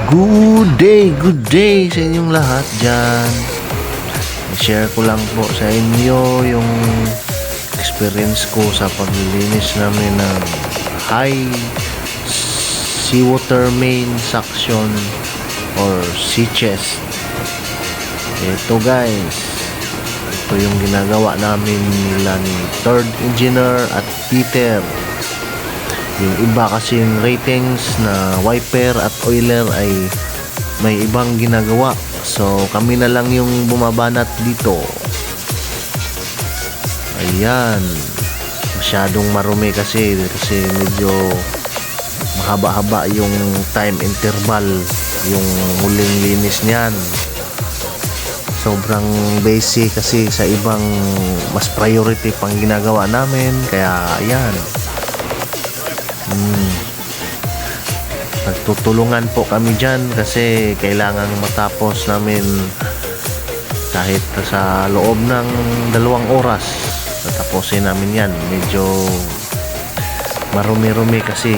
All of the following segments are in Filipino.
Good day sa inyong lahat dyan. I-share ko lang po sa inyo yung experience ko sa paglilinis namin ng high seawater main suction or sea chest. Ito guys, ito yung ginagawa namin nila ni third engineer at Peter. Yung iba kasing ratings na wiper at oiler ay may ibang ginagawa, so kami na lang yung bumabanat dito. Ayan, masyadong marumi kasi medyo mahaba-haba yung time interval yung huling linis niyan. Sobrang basic kasi sa ibang mas priority pang ginagawa namin, kaya ayan. Nagtutulungan po kami dyan kasi kailangan matapos namin kahit sa loob ng 2 oras. Tatapusin namin yan. Medyo marumi-rumi kasi.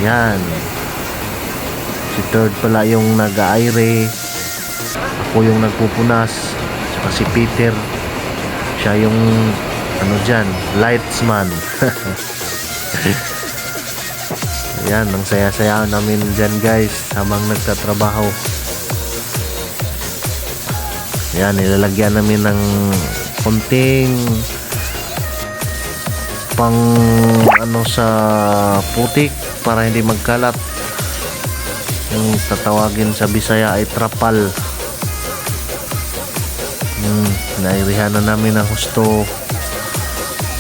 Yan. Si third pala yung nag-aire. Ako yung nagpupunas. Saka si Peter. Siya yung ano dyan, lightsman. Ayan, ang saya-saya namin dyan guys habang nagtatrabaho. Ayan, nilalagyan namin ng konting pang ano sa putik para hindi magkalat. Yung tatawagin sa Bisaya ay trapal. Nairihan na namin ang husto.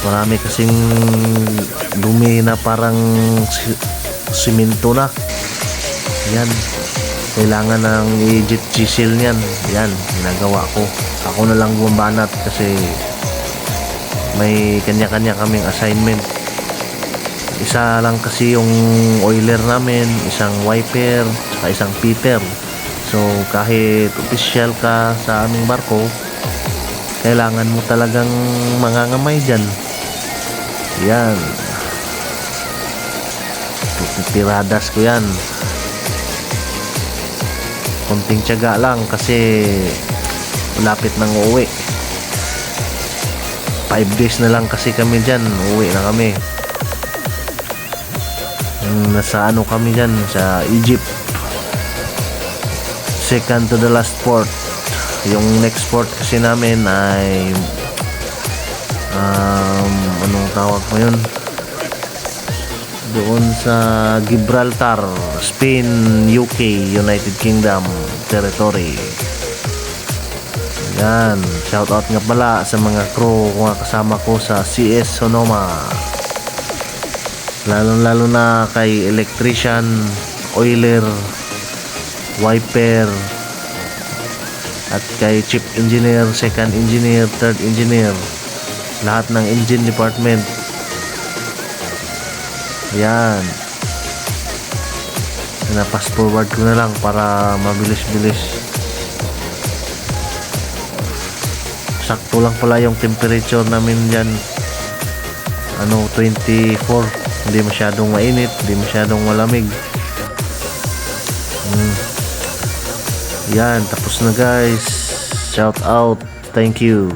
Marami kasing dumi na parang simento na. Yan, kailangan ng i-jet chisel niyan. Yan, ginagawa ko. Ako na lang bumabanat kasi may kanya-kanya kaming assignment. Isa lang kasi yung oiler namin, isang wiper, saka isang Peter. So kahit official ka sa aming barko, kailangan mo talagang mangangamay dyan. Yan, tiradas ko yan. Konting tiyaga lang kasi malapit nang uuwi. 5 days na lang kasi kami dyan, uuwi na kami. Nasa ano kami dyan, sa Egypt. Second to the last port. Yung next port kasi namin ay anong tawag mo yun, doon sa Gibraltar, Spain, UK, United Kingdom territory. Yan, shout out nga pala sa mga crew mga kasama ko sa CS Sonoma, lalo na kay electrician, oiler, wiper, at kay chief engineer, second engineer, third engineer, lahat ng engine department. Yan, na-fast forward ko na lang para mabilis-bilis. Sakto lang pala yung temperature namin dyan, 24. Hindi masyadong mainit, hindi masyadong malamig. Yan, tapos na guys. Shout out, thank you.